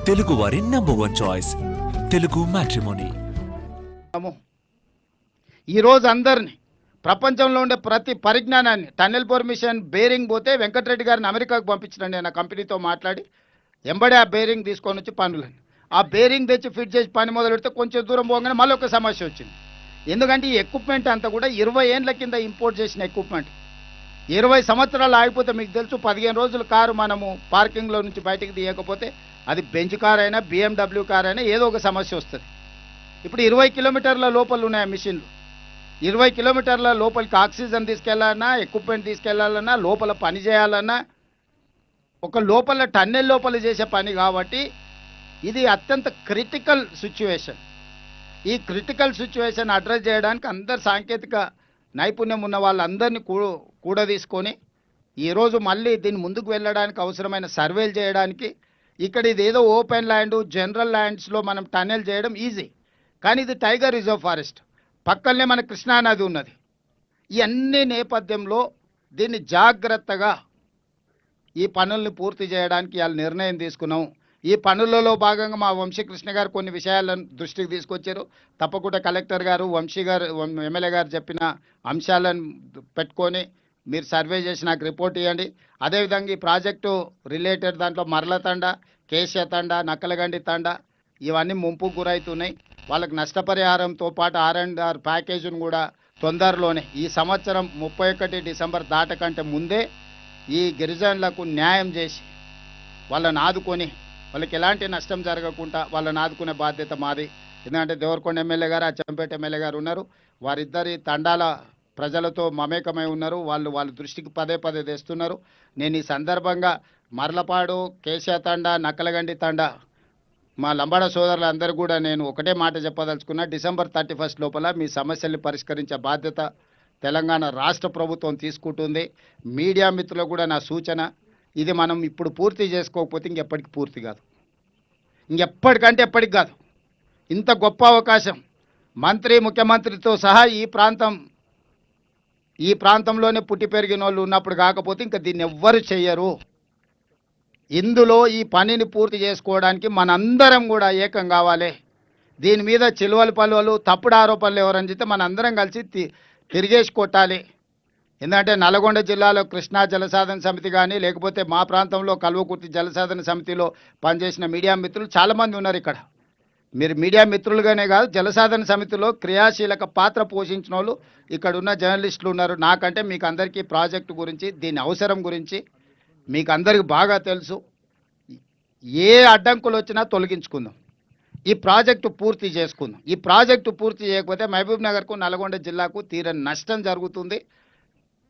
తెలుగు వారి #1 choice Telugu matrimony. ఈరోజు అందరినీ ప్రపంచంలో ఉండే ప్రతి పరిజ్ఞానాన్ని టన్నెల్ పర్మిషన్ బేరింగ్ పోతే వెంకటరెడ్డి గారిని అమెరికాకు పంపించండి నా కంపెనీతో మాట్లాడి ఎంబడే ఆ బేరింగ్ తీసుకొని వచ్చి పనులని ఆ బేరింగ్ తెచ్చి ఫిట్ చేసి పని మొదలు పెడితే కొంచెం దూరం పోగానే మళ్ళీ ఒక సమస్య వచ్చింది. ఎందుకంటే ఈ ఎక్విప్మెంట్ అంతా కూడా 20 ఏండ్ల కింద ఇంపోర్ట్ చేసిన ఎక్విప్మెంట్. 20 సంవత్సరాలు ఆగిపోతే మీకు తెలుసు 15 రోజుల కారు మనము పార్కింగ్లో నుంచి బయటికి తీయకపోతే అది బెంచ్ కార్ అయినా BMW కార్ అయినా ఏదో ఒక సమస్య వస్తుంది. ఇప్పుడు 20 కిలోమీటర్ల లోపల ఉన్నాయి మిషన్లు. 20 కిలోమీటర్ల లోపలికి ఆక్సిజన్ తీసుకెళ్లాలన్నా ఎక్విప్మెంట్ తీసుకెళ్లాలన్నా లోపల పని చేయాలన్నా ఒక లోపల టన్నెల్ లోపల చేసే పని కాబట్టి ఇది అత్యంత క్రిటికల్ సిచ్యువేషన్. ఈ క్రిటికల్ సిచ్యువేషన్ అడ్రస్ చేయడానికి అందరు సాంకేతిక నైపుణ్యం ఉన్న వాళ్ళందరినీ కూడా తీసుకొని ఈరోజు మళ్ళీ దీన్ని ముందుకు వెళ్ళడానికి అవసరమైన సర్వేలు చేయడానికి ఇక్కడ ఇది ఏదో ఓపెన్ ల్యాండ్ జనరల్ ల్యాండ్స్లో మనం టన్నెల్ చేయడం ఈజీ, కానీ ఇది టైగర్ రిజర్వ్ ఫారెస్ట్ పక్కనే మన కృష్ణానది ఉన్నది. ఈ అన్ని నేపథ్యంలో దీన్ని జాగ్రత్తగా ఈ పనుల్ని పూర్తి చేయడానికి ఇవాళ నిర్ణయం తీసుకున్నాం. ఈ పనులలో భాగంగా మా వంశీకృష్ణ గారు కొన్ని విషయాలను దృష్టికి తీసుకొచ్చారు. తప్పకుండా కలెక్టర్ గారు వంశీ గారు ఎమ్మెల్యే గారు చెప్పిన అంశాలను పెట్టుకొని మీరు సర్వే చేసి నాకు రిపోర్ట్ ఇవ్వండి. అదేవిధంగా ఈ ప్రాజెక్టు రిలేటెడ్ దాంట్లో మరల తండ, కేశ తండ, నక్కలగండి తండ ఇవన్నీ ముంపుకు గురవుతున్నాయి. వాళ్ళకి నష్టపరిహారంతో పాటు R&R ప్యాకేజీని కూడా తొందరలోనే ఈ సంవత్సరం 31 డిసెంబర్ దాటకంటే ముందే ఈ గిరిజనులకు న్యాయం చేసి వాళ్ళని ఆదుకొని వాళ్ళకి ఎలాంటి నష్టం జరగకుండా వాళ్ళని ఆదుకునే బాధ్యత మాది. ఎందుకంటే దేవరకొండ ఎమ్మెల్యే గారు, అచ్చంపేట ఎమ్మెల్యే గారు ఉన్నారు. వారిద్దరి తండాల ప్రజలతో మమేకమై ఉన్నారు. వాళ్ళ దృష్టికి పదే తెస్తున్నారు. నేను ఈ సందర్భంగా మర్లపాడు, కేశ తండ, నక్కలగండి తండ మా లంబాడ సోదరులందరూ కూడా నేను ఒకటే మాట చెప్పదలుచుకున్నా. డిసెంబర్ 31 లోపల మీ సమస్యల్ని పరిష్కరించే బాధ్యత తెలంగాణ రాష్ట్ర ప్రభుత్వం తీసుకుంటుంది. మీడియా మిత్రులకు కూడా నా సూచన, ఇది మనం ఇప్పుడు పూర్తి చేసుకోకపోతే ఇంకెప్పటికి పూర్తి కాదు, ఇంకెప్పటికంటే ఎప్పటికి కాదు. ఇంత గొప్ప అవకాశం మంత్రి ముఖ్యమంత్రితో సహా ఈ ప్రాంతంలోనే పుట్టి పెరిగిన వాళ్ళు ఉన్నప్పుడు కాకపోతే ఇంకా దీన్ని ఎవ్వరు చెయ్యరు. ఇందులో ఈ పనిని పూర్తి చేసుకోవడానికి మనందరం కూడా ఏకం కావాలి. దీని మీద చిలువలు పలువలు తప్పుడు ఆరోపణలు ఎవరని చెప్తే మనందరం కలిసి తిరిగేసి కొట్టాలి. ఎందుకంటే నల్గొండ జిల్లాలో కృష్ణా జలసాధన సమితి కానీ లేకపోతే మా ప్రాంతంలో కల్వకుర్తి జలసాధన సమితిలో పనిచేసిన మీడియా మిత్రులు చాలామంది ఉన్నారు. ఇక్కడ మీరు మీడియా మిత్రులుగానే కాదు, జలసాధన సమితిలో క్రియాశీలక పాత్ర పోషించిన వాళ్ళు ఇక్కడ ఉన్న జర్నలిస్టులు ఉన్నారు. నాకంటే మీకు అందరికీ ప్రాజెక్టు గురించి, దీని అవసరం గురించి మీకు అందరికీ బాగా తెలుసు. ఏ అడ్డంకులు వచ్చినా తొలగించుకుందాం, ఈ ప్రాజెక్టు పూర్తి చేసుకుందాం. ఈ ప్రాజెక్టు పూర్తి చేయకపోతే మహబూబ్ నగర్కు, నల్గొండ జిల్లాకు తీరని నష్టం జరుగుతుంది.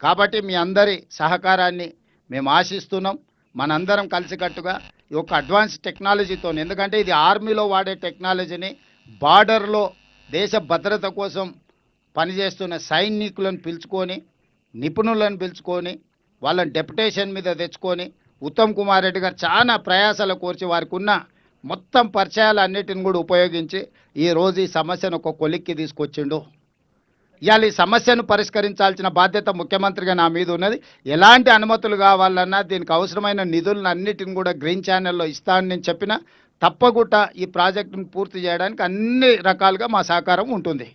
కాబట్టి మీ అందరి సహకారాన్ని మేము ఆశిస్తున్నాం. మనందరం కలిసికట్టుగా ఈ ఒక అడ్వాన్స్ టెక్నాలజీతో, ఎందుకంటే ఇది ఆర్మీలో వాడే టెక్నాలజీని బార్డర్లో దేశ భద్రత కోసం పనిచేస్తున్న సైనికులను పిలుచుకొని, నిపుణులను పిలుచుకొని, వాళ్ళని డెప్యుటేషన్ మీద తెచ్చుకొని ఉత్తమ్ కుమార్ రెడ్డి గారు చాలా ప్రయాసాలు కోర్చి వారికి ఉన్న మొత్తం పరిచయాలన్నిటిని కూడా ఉపయోగించి ఈరోజు ఈ సమస్యను ఒక కొలిక్కి తీసుకొచ్చిండు. ఇవాళ ఈ సమస్యను పరిష్కరించాల్సిన బాధ్యత ముఖ్యమంత్రిగా నా మీద ఉన్నది. ఎలాంటి అనుమతులు కావాలన్నా దీనికి అవసరమైన నిధులను అన్నిటిని కూడా గ్రీన్ ఛానల్లో ఇస్తానని నేను చెప్పిన తప్పకుండా ఈ ప్రాజెక్టును పూర్తి చేయడానికి అన్ని రకాలుగా మా సహకారం ఉంటుంది.